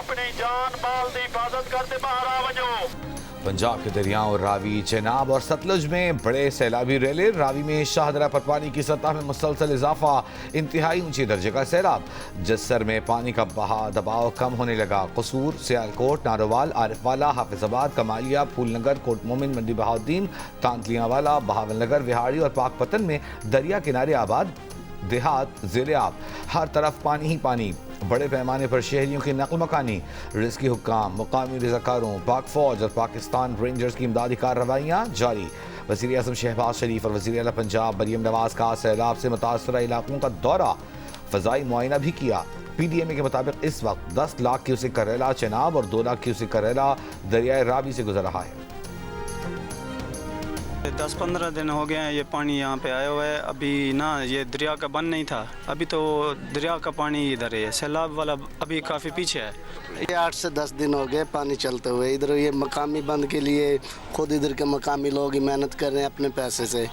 अपनी जान माल की हिफाजत करते बाहर आ वजो। पंजाब के दरियाओं रावी, चेनाब और सतलुज में बड़े सैलाबी रैले। रावी में शाहदरा पर पानी की सतह में मुसलसल इजाफा, इंतहाई ऊंची दर्जे का सैलाब। जस्सर में पानी का दबाव कम होने लगा। कसूर, सियालकोट, नारोवाल, आरिफवाला, हाफिजाबाद, कमालिया, फूलनगर, कोट मोमिन, मंडी बहाउद्दीन, तांतलियावाला, बहावल नगर, विहाड़ी और पाकपतन में दरिया किनारे आबाद देहात ज़ेरे आब। हर तरफ पानी ही पानी। बड़े पैमाने पर शहरियों की नकल मकानी। रिज़्की हुक्काम, मुकामी रज़ाकारों, पाक फौज और पाकिस्तान रेंजर्स की इमदादी कार्रवाइयाँ जारी। वज़ीर आज़म शहबाज शरीफ और वज़ीर आला पंजाब मरियम नवाज का सैलाब से मुतासरा इलाकों का दौरा, फ़ज़ाई मुआयना भी किया। PDMA के मुताबिक इस वक्त 10 लाख क्यूसेक करेला चेनाब और 2 लाख क्यूसेक करेला दरियाए रावी से गुजर रहा है। 10-15 दिन हो गए हैं ये पानी यहाँ पे आया हुआ है। अभी ना ये दरिया का बंद नहीं था, अभी तो दरिया का पानी इधर है। सैलाब वाला अभी काफ़ी पीछे है। ये 8 से 10 दिन हो गए पानी चलते हुए। इधर ये मकामी बंद के लिए खुद इधर के मकामी लोग ही मेहनत कर रहे हैं अपने पैसे से।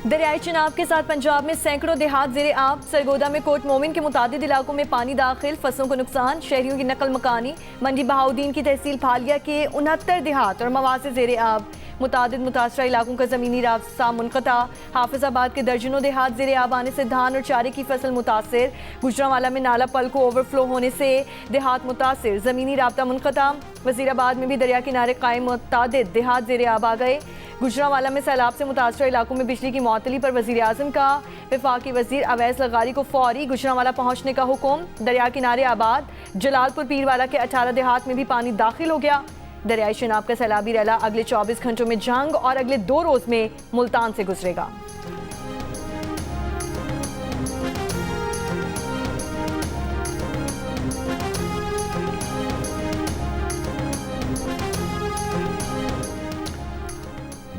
दरियाई चेनाब के साथ पंजाब में सैकड़ों देहात ज़ेरे आब। सरगोदा में कोट मोमिन के मुतादिद इलाकों में पानी दाखिल, फसलों को नुकसान, शहरियों की नकल मकानी। मंडी बहाउद्दीन की तहसील फालिया के 69 देहात और मवासे ज़ेरे आब। मुतादिद मुतासरा इलाकों का ज़मीनी रास्ता मुनक़ता। हाफिजाबाद के दर्जनों देहात ज़ेरे आब आने से धान और चारे की फसल मुतासर। गुजरांवाला में नाला पल को ओवरफ्लो होने से देहात मुतासर, ज़मीनी राब्ता मुनक़ता। वज़ीराबाद में भी दरिया किनारे कायम मुतादिद देहात ज़ेरे आब आ गए। गुजरांवाला में सैलाब से मुतासरा इलाकों में बिजली की मअतली पर वज़ीर आज़म का वफाकी वज़ीर अवैस लगारी को फौरी गुजरांवाला पहुँचने का हुक्म। दरिया किनारे आबाद जलालपुर पीरवाला के 18 देहात में भी पानी दाखिल हो गया। दरियाई चेनाब का सैलाबी रैला अगले 24 घंटों में जंग और अगले 2 रोज में मुल्तान से गुजरेगा।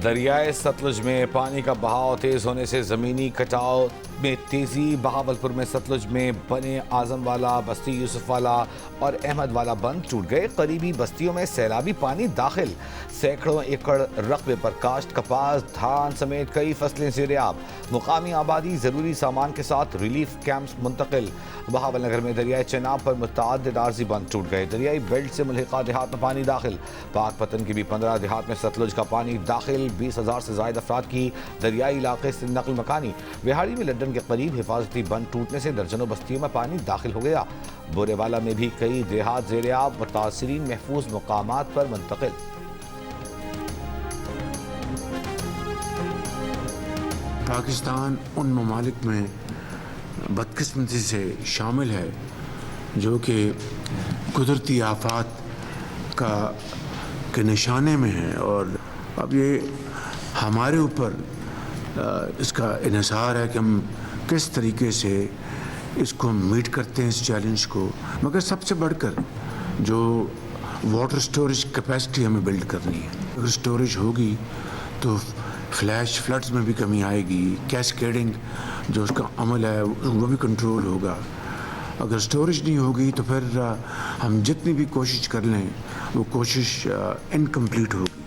दरियाए सतलुज में पानी का बहाव तेज़ होने से ज़मीनी कटाव में तेज़ी। बहावलपुर में सतलुज में बने आज़मवाला, बस्ती यूसुफवाला और अहमदवाला बंद टूट गए। करीबी बस्तियों में सैलाबी पानी दाखिल। सैकड़ों एकड़ रकबे पर काश्त, कपास, धान समेत कई फसलें ज़ेरे आब। मुकामी आबादी ज़रूरी सामान के साथ रिलीफ कैंप्स मुंतकिल। बहावल नगर में दरियाए चेनाब पर मुतअद्दिद आर्जी बंद टूट गए। दरियाई बेल्ट से मुल्हिका देहात में पानी दाखिल। पाकपतन की भी 15 देहात में सतलुज का पानी दाखिल। 20,000 से ज़ायद अफराद की दरियाई इलाके से नकल मकानी। विहाड़ी में लड्डन के करीब हिफाजती बंद टूटने से दर्जनों बस्तियों में पानी दाखिल हो गया। बोरेवाला में भी कई देहात ज़ेरे आब, मुतासिरीन महफूज मकामात पर मुंतकिल। पाकिस्तान उन ममालिक में बदकिस्मती से शामिल है जो कि कुदरती आफात के निशाने में है, और अब ये हमारे ऊपर इसका इन्हिसार है कि हम किस तरीके से इसको मीट करते हैं, इस चैलेंज को। मगर सबसे बढ़कर जो वाटर स्टोरेज कैपेसिटी हमें बिल्ड करनी है। अगर स्टोरेज होगी तो फ्लैश फ्लड्स में भी कमी आएगी। कैस्केडिंग जो उसका अमल है वो भी कंट्रोल होगा। अगर स्टोरेज नहीं होगी तो फिर हम जितनी भी कोशिश कर लें वो कोशिश इनकम्प्लीट होगी।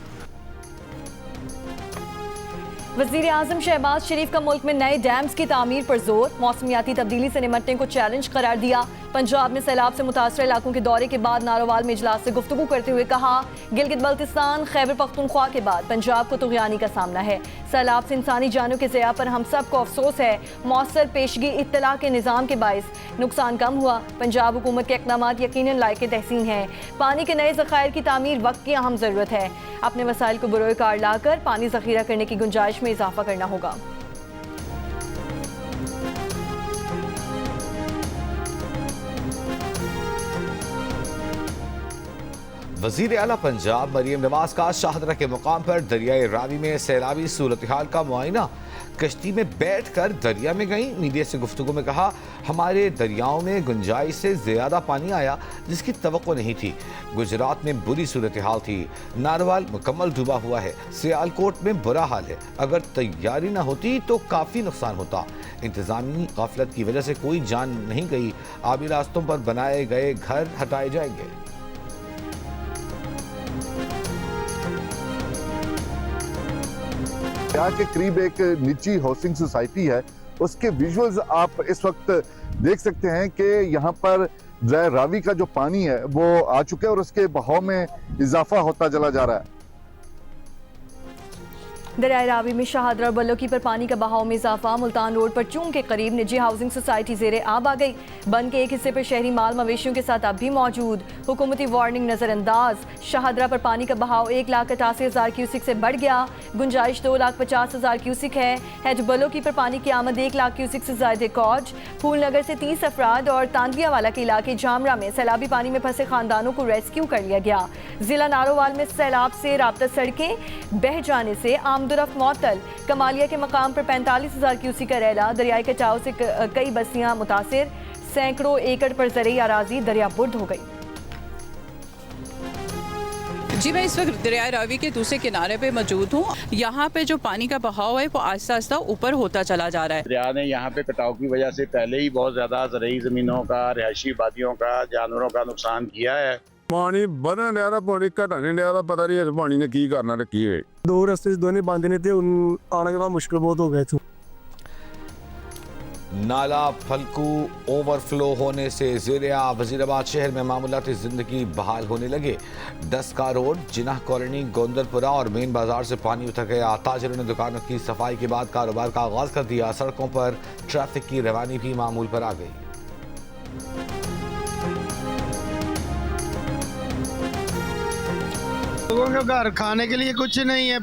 वज़ीर आज़म शहबाज शरीफ का मुल्क में नए डैम्स की तामीर पर जोर। मौसमियाती तब्दीली से निमटने को चैलेंज करार दिया। पंजाब में सैलाब से मुतासर इलाकों के दौरे के बाद नारोवाल में इजलास से गुफ्तगू करते हुए कहा, गिलगित बल्तिस्तान, खैबर पख्तूनख्वा के बाद पंजाब को तुग़यानी का सामना है। सैलाब से इंसानी जानों के ज़िया पर हम सब को अफसोस है। मौसर पेशगी इत्तला के निज़ाम के बाइस नुकसान कम हुआ। पंजाब हुकूमत के इक़दाम यकीनन लायक तहसीन है। पानी के नए ज़खायर की तामीर वक्त की अहम ज़रूरत है। अपने वसाइल को बरोए कार लाकर पानी ज़ख़ीरा करने की गुंजाइश में इजाफा करना होगा। वज़ीर आला पंजाब मरियम नवाज का शाहदरा के मुकाम पर दरियाए रावी में सैलाबी सूरत हाल का मुआयना। कश्ती में बैठ कर दरिया में गई। मीडिया से गुफ्तगू में कहा, हमारे दरियाओं में गुंजाइश से ज़्यादा पानी आया जिसकी तवक्को नहीं थी। गुजरात में बुरी सूरत हाल थी। नारवाल मुकम्मल डूबा हुआ है। सियालकोट में बुरा हाल है। अगर तैयारी न होती तो काफ़ी नुकसान होता। इंतज़ामी गफलत की वजह से कोई जान नहीं गई। आबी रास्तों पर बनाए गए घर हटाए जाएंगे। यहाँ के करीब एक निजी हाउसिंग सोसाइटी है, उसके विजुअल्स आप इस वक्त देख सकते हैं कि यहाँ पर दरिया रावी का जो पानी है वो आ चुका है और उसके बहाव में इजाफा होता चला जा रहा है। दरिया रावी में शाहदरा और बल्लोकी पर पानी का बहाव में इजाफा। मुल्तान रोड पर चूंग के करीब निजी हाउसिंग सोसाइटी ज़ेरे आब आ गई। बंद के एक हिस्से पर शहरी माल मवेशियों के साथ अब भी मौजूद। हुकूमती वार्निंग नजरअंदाज। शाहदरा पर पानी का बहाव 1,88,000 क्यूसिक से बढ़ गया। गुंजाइश 2,50,000 क्यूसिक है। हैज बल्लोकी पर पानी की आमद 1 लाख क्यूसिक से ज्यादा रिकॉर्ड। फूलनगर से 30 अफराद और तांदियावाला के इलाके जामरा में सैलाबी पानी में फंसे खानदानों को रेस्क्यू कर लिया गया। जिला नारोवाल में सैलाब से राब्ता सड़कें बह जाने से आमदोरफ्त मअतल। कमालिया के मकाम पर 45,000 क्यूसिक का रैला। दरियाई कटाव से कई बस्तियां मुतासिर। सैकड़ों एकड़ पर ज़रई अराजी दरिया बुर्द हो गई। जी, मैं इस वक्त दरिया रावी के दूसरे किनारे पे मौजूद हूँ। यहाँ पे जो पानी का बहाव है वो आहिस्ता आहिस्ता ऊपर होता चला जा रहा है। दरिया ने यहाँ पे कटाव की वजह से पहले ही बहुत ज़्यादा ज़रई ज़मीनों का, रिहायशी आबादियों का, जानवरों का नुकसान किया है। पानी बढ़न लिया पानी घटने लिया पता नहीं पानी ने की करना रखी है। दो रस्ते दोनों बंद ने थे, आने के बाद मुश्किल बहुत हो गए थे। नाला फलकू ओवरफ्लो होने से ज़ेरे वज़ीराबाद शहर में मामूलाती ज़िंदगी बहाल होने लगे। डस्का रोड, जिनाह कॉलोनी, गोंदलपुरा और मेन बाजार से पानी उतर गया। ताजिरों ने दुकानों की सफाई के बाद कारोबार का आगाज कर दिया। सड़कों पर ट्रैफिक की रवानी भी मामूल पर आ गई। लोगों के घर खाने के लिए कुछ नहीं है,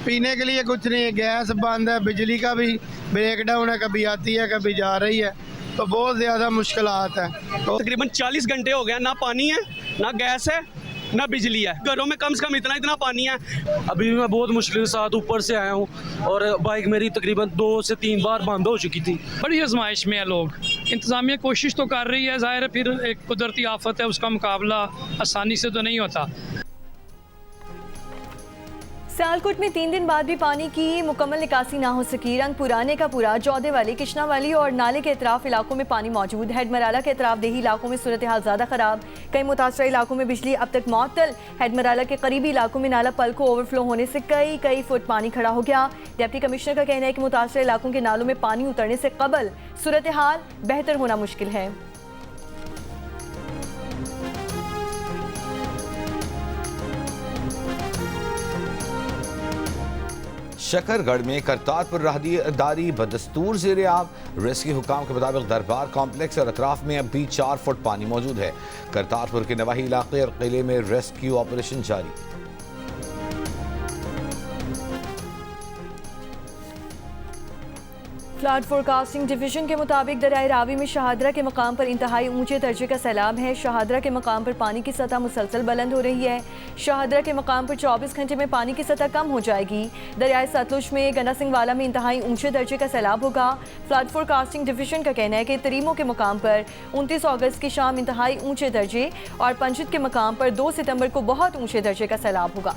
पीने के लिए कुछ नहीं है, गैस बंद है, बिजली का भी ब्रेकडाउन है, कभी आती है कभी जा रही है, तो बहुत ज़्यादा मुश्किलात है। तो तकरीबन 40 घंटे हो गए, ना पानी है, ना गैस है, ना बिजली है। घरों में कम से कम इतना पानी है। अभी भी मैं बहुत मुश्किल के साथ ऊपर से आया हूँ और बाइक मेरी तकरीबन 2 से 3 बार बंद हो चुकी थी। बड़ी आजमाइश में है लोग। इंतज़ामिया कोशिश तो कर रही है, ज़ाहिर है फिर एक कुदरती आफत है, उसका मुकाबला आसानी से तो नहीं होता। सियालकोट में 3 दिन बाद भी पानी की मुकम्मल निकासी ना हो सकी। रंग पुराने का पूरा, जौदे वाली, किश्ना वाली और नाले के अतराफ इलाकों में पानी मौजूद। हेडमराला के अतराफ देही इलाकों में सूरत हाल ज़्यादा ख़राब। कई मुतासर इलाकों में बिजली अब तक मअतल। हेडमराला के करीबी इलाकों में नाला पल को ओवरफ्लो होने से कई फुट पानी खड़ा हो गया। डिप्टी कमिश्नर का कहना है कि मुतासर इलाकों के नालों में पानी उतरने से कबल सूरत हाल बेहतर होना मुश्किल है। शकरगढ़ में करतारपुर राहदारी बदस्तूर ज़ेरे आब। रेस्क्यू हुकाम के मुताबिक दरबार कॉम्प्लेक्स और अतराफ में अब भी 4 फुट पानी मौजूद है। करतारपुर के नवाही इलाके और किले में रेस्क्यू ऑपरेशन जारी। फ्लड फोरकास्टिंग डिवीजन के मुताबिक दरिया रावी में शाहदरा के मकाम पर इंतहाई ऊंचे दर्जे का सैलाब है। शाहदरा के मकाम पर पानी की सतह मुसलसल बुलंद हो रही है। शाहदरा के मकाम पर 24 घंटे में पानी की सतह कम हो जाएगी। दरियाए सतलुज में गंडा सिंह वाला में इंतहाई ऊंचे दर्जे का सैलाब होगा। फ्लड फोरकास्टिंग डिवीजन का कहना है कि तरीमो के मकाम पर 29 अगस्त की शाम इंतहाई ऊंचे दर्जे और पंजित के मकाम पर 2 सितंबर को बहुत ऊंचे दर्जे का सैलाब होगा।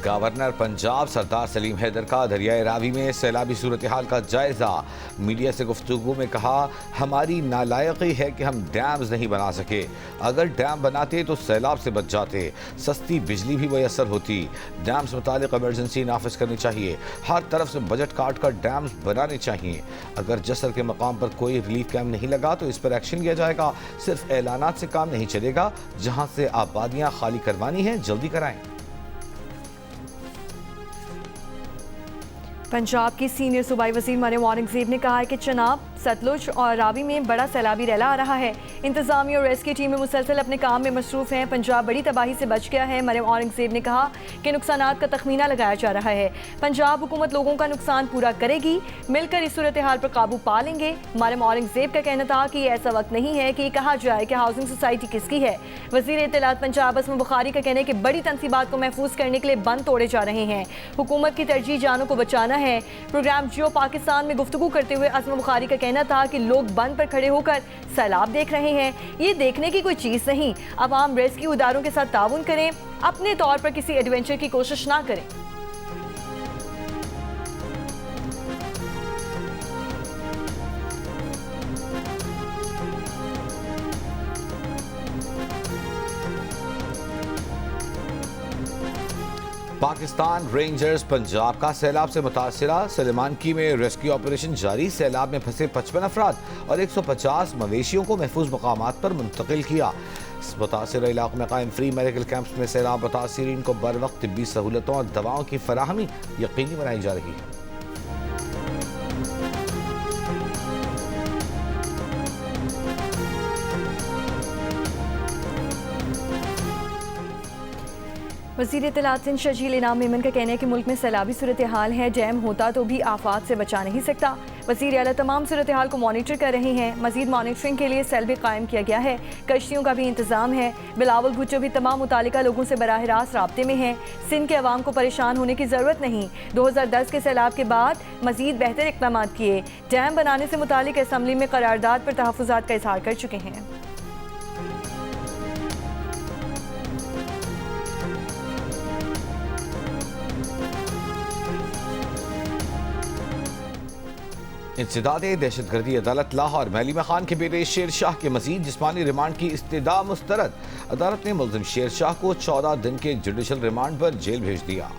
गवर्नर पंजाब सरदार सलीम हैदर का दरियाए रावी में सैलाबी सूरत हाल का जायजा। मीडिया से गुफ्तगू में कहा, हमारी नालायकी है कि हम डैम्स नहीं बना सके। अगर डैम बनाते तो सैलाब से बच जाते, सस्ती बिजली भी मैसर होती। डैम्स मुतालिक इमरजेंसी नाफिज करनी चाहिए। हर तरफ से बजट काट कर डैम्स बनाने चाहिए। अगर जसर के मकाम पर कोई रिलीफ कैम्प नहीं लगा तो इस पर एक्शन लिया जाएगा। सिर्फ ऐलानात से काम नहीं चलेगा। जहाँ से आबादियाँ खाली करवानी है जल्दी कराएं। पंजाब की सीनियर सूबाई वजीर मरियम औरंगजेब ने कहा है कि चनाब, सतलुज और रावी में बड़ा सैलाबी रैला आ रहा है। इंतजामिया और रेस्क्यू टीमें मुसलसल अपने काम में मसरूफ हैं। पंजाब बड़ी तबाही से बच गया है। मरियम औरंगजेब ने कहा कि नुकसानात का तखमीना लगाया जा रहा है। पंजाब हुकूमत लोगों का नुकसान पूरा करेगी, मिलकर इस सूरत हाल पर काबू पा लेंगे। मरियम औरंगजेब का कहना था कि ऐसा वक्त नहीं है कि कहा जाए कि हाउसिंग सोसाइटी किसकी है। वजीर इत्तलात पंजाब असम बुखारी का कहना है कि बड़ी तनसीबात को महफूज करने के लिए बंद तोड़े जा रहे हैं। हुकूमत की तरजीह जानों को बचाना है। प्रोग्राम जियो पाकिस्तान में गुफ्तगू करते हुए असम बुखारी का कहना था कि लोग बंद पर खड़े होकर सैलाब देख रहे हैं। ये देखने की कोई चीज़ नहीं। अवाम रेस्क्यू इदारों के साथ ताउन करें, अपने तौर पर किसी एडवेंचर की कोशिश ना करें। पाकिस्तान रेंजर्स पंजाब का सैलाब से मुतासरा सलेमानकी में रेस्क्यू ऑपरेशन जारी। सैलाब में फंसे 55 अफराद और 150 मवेशियों को महफूज मकामात पर मुंतकिल किया। मुतासर इलाकों में कायम फ्री मेडिकल कैंप्स में सैलाब मुतासरीन को बर वक्त तिब्बी सहूलतों और दवाओं की फराहमी यकीनी बनाई जा रही है। वज़ीर इत्तलात सिंध शजील इनाम मेमन का कहना है कि मुल्क में सैलाबी सूरत हाल है, डैम होता तो भी आफात से बचा नहीं सकता। वज़ीर आला तमाम सूरत हाल को मॉनिटर कर रहे हैं। मज़ीद मॉनिटरिंग के लिए सेल भी कायम किया गया है। कश्तियों का भी इंतजाम है। बिलावल भुट्टो भी तमाम मुतालिका लोगों से बराह रास्त राब्ते में हैं। सिंध के अवाम को परेशान होने की ज़रूरत नहीं। 2010 के सैलाब के बाद मज़ीद बेहतर इक़दाम किए। डैम बनाने से मुतालिक असम्बली में करारदाद पर तहफ़्फ़ुज़ात का इज़हार कर चुके हैं। इंसदादे दहशतगर्दी अदालत लाहौर में अलीमा खान के बेटे शेर शाह के मजीद जिस्मानी रिमांड की इस्तदा मुस्तरद। अदालत ने मुल्ज़िम शेर शाह को 14 दिन के जुडिशल रिमांड पर जेल भेज दिया।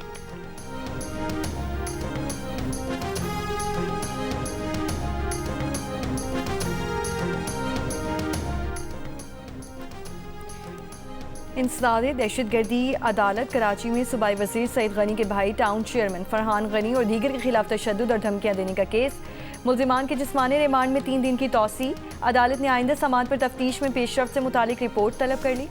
इंसदादे दहशतगर्दी अदालत कराची में सूबाई वज़ीर सईद गनी के भाई टाउन चेयरमैन फरहान गनी और दीगर के खिलाफ तशद्दुद और धमकियां देने का केस। मुल्ज़िमान के जिस्मानी रिमांड में 3 दिन की तौसी। अदालत ने आइंदा समात पर तफ्तीश में पेशरफ्त से मुतालिक रिपोर्ट तलब कर ली।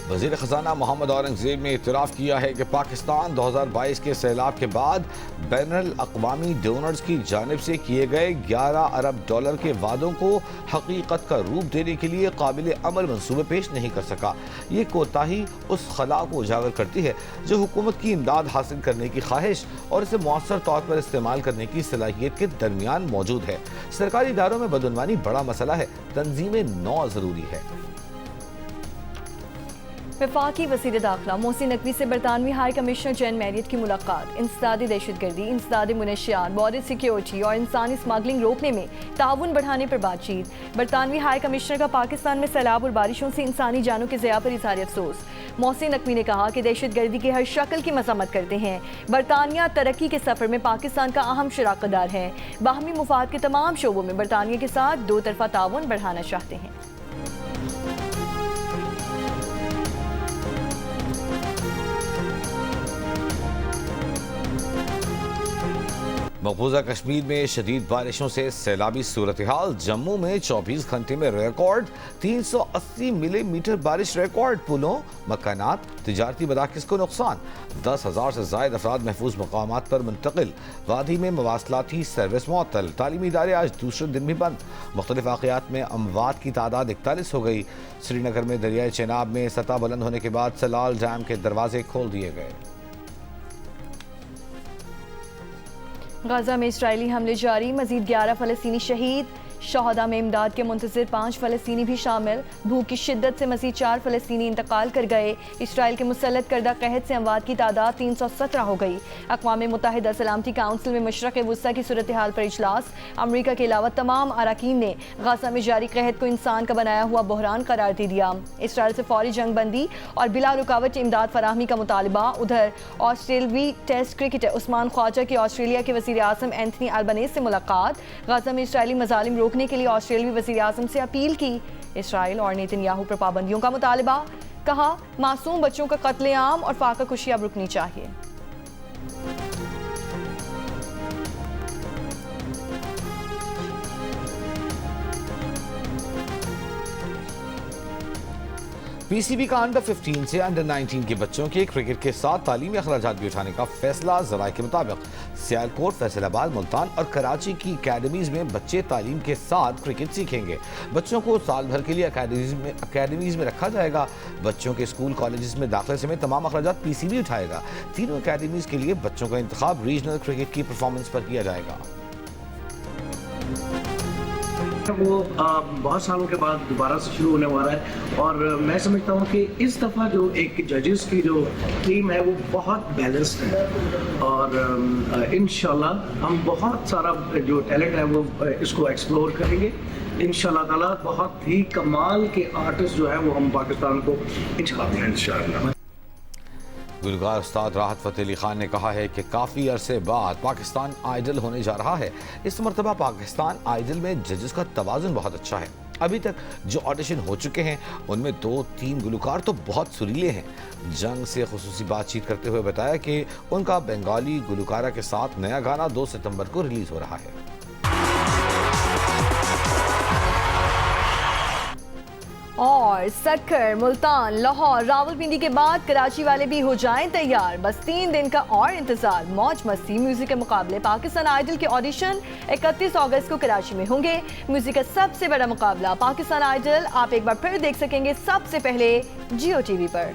वज़ीर ख़ज़ाना मोहम्मद औरंगज़ेब ने इतराफ़ किया है कि पाकिस्तान 2022 के सैलाब के बाद बैनुल अक़वामी डोनर्स की जानिब से किए गए 11 अरब डॉलर के वादों को हकीकत का रूप देने के लिए काबिल अमल मंसूबे पेश नहीं कर सका। ये कोताही उस खला को उजागर करती है जो हुकूमत की इमदाद हासिल करने की ख्वाहिश और इसे मौसर तौर पर इस्तेमाल करने की सलाहियत के दरमियान मौजूद है। सरकारी इदारों में बदउनवानी बड़ा मसला है, तंजीमें नौ ज़रूरी है। वफाकी वज़ीर दाखिला मोहसिन नकवी से बरतानवी हाई कमिश्नर जैन मैरियट की मुलाकात। इंसदादी दहशतगर्दी, इंसदादी मुनशियात, बॉर्डर सिक्योरिटी और इंसानी स्मगलिंग रोकने में ताउन बढ़ाने पर बातचीत। बरतानवी हाई कमिश्नर का पाकिस्तान में सैलाब और बारिशों से इंसानी जानों के ज़िया पर इज़हार अफसोस। मोहसिन नकवी ने कहा कि दहशतगर्दी की हर शक्ल की मज़म्मत करते हैं। बरतानिया तरक्की के सफ़र में पाकिस्तान का अहम शराकतदार है। बाहमी मुफाद के तमाम शोबों में बरतानिया के साथ 2 तरफ़ा ताउन बढ़ाना चाहते हैं। मकबूजा कश्मीर में शदीद बारिशों से सैलाबी सूरत हाल। जम्मू में 24 घंटे में रिकॉर्ड 380 मिलीमीटर बारिश रिकॉर्ड। पुलों, मकानात, तिजारती मराकिज़ को नुकसान। 10,000 से ज़ायद अफराद महफूज मकामात पर मुंतकिल। वादी में मवासलाती सर्विस मुअत्तल। तालीमी इदारे आज दूसरे दिन भी बंद। मुख्तलिफ वाक़यात में अमवात की तादाद 41 हो गई। श्रीनगर में दरियाए चेनाब में सतह बुलंद होने के बाद सलाल डैम के दरवाजे खोल दिए गए। गाज़ा में इस्राइली हमले जारी। मज़ीद 11 फ़लस्तीनी शहीद। शहदा में इमदाद के मुंतज़िर 5 फ़लस्तीनी भी शामिल। भूख की शिद्दत से मज़ीद 4 फ़लस्तीनी इंतकाल कर गए। इसराइल के मुसल्लत करदा कहत से अमवात की तादाद 317 हो गई। अक़वाम मुत्तहिदा सलामती काउंसिल में मशरक़ वुस्ता की सूरत हाल पर इजलास। अमरीका के अलावा तमाम अरकान ने गाज़ा में जारी कहत को इंसान का बनाया हुआ बहरान करार दे दिया। इसराइल से फौरी जंग बंदी और बिला रुकावट इमदाद फराहमी का मुतालबा। उधर ऑस्ट्रेलवी टेस्ट क्रिकेटर उस्मान ख्वाजा की ऑस्ट्रेलिया के वज़ीर आज़म एंथनी अल्बनीज़ से मुलाकात। गाज़ा में इसराइली मज़ालिम रोकने के लिए ऑस्ट्रेलियाई वज़ीर आज़म से अपील की। इसराइल और नेतन्याहू पर पाबंदियों का मुतालबा। कहा, मासूम बच्चों का कत्लेआम और फाका कुशी अब रुकनी चाहिए। पीसीबी का अंडर 15 से अंडर 19 के बच्चों के क्रिकेट के साथ तालीमी अखराजात भी उठाने का फैसला। ज़राए के मुताबिक सियालकोट, फैसलाबाद, मुल्तान और कराची की अकेडमीज में बच्चे तालीम के साथ क्रिकेट सीखेंगे। बच्चों को साल भर के लिए अकेडमीज में रखा जाएगा। बच्चों के स्कूल कॉलेजेस में दाखिले समेत तमाम अखराजात पीसीबी उठाएगा। तीनों अकेडमीज के लिए बच्चों का इंतखाब रीजनल क्रिकेट की परफॉर्मेंस पर किया जाएगा। वो बहुत सालों के बाद दोबारा से शुरू होने वाला है और मैं समझता हूँ कि इस दफ़ा जो एक जजेस की जो टीम है वो बहुत बैलेंस्ड है और इंशाल्लाह हम बहुत सारा जो टैलेंट है वो इसको एक्सप्लोर करेंगे। इंशाल्लाह ताला बहुत ही कमाल के आर्टिस्ट जो है वो हम पाकिस्तान को इंशाल्लाह। गुलकार उस्ताद राहत फ़तेह अली खान ने कहा है कि काफ़ी अरसे बाद पाकिस्तान आइडल होने जा रहा है। इस मरतबा पाकिस्तान आइडल में जजेस का तवाज़ुन बहुत अच्छा है। अभी तक जो ऑडिशन हो चुके हैं उनमें 2-3 गुलकार तो बहुत सुरीले हैं। जंग से खुसूसी बातचीत करते हुए बताया कि उनका बंगाली गुलकारा के साथ नया गाना 2 सितंबर को रिलीज़ हो रहा है। और सक्कर, मुल्तान, लाहौर, रावलपिंडी के बाद कराची वाले भी हो जाएं तैयार। बस 3 दिन का और इंतजार। मौज मस्ती म्यूजिक के मुकाबले पाकिस्तान आइडल के ऑडिशन 31 अगस्त को कराची में होंगे। म्यूजिक का सबसे बड़ा मुकाबला पाकिस्तान आइडल आप एक बार फिर देख सकेंगे सबसे पहले जियो टीवी पर।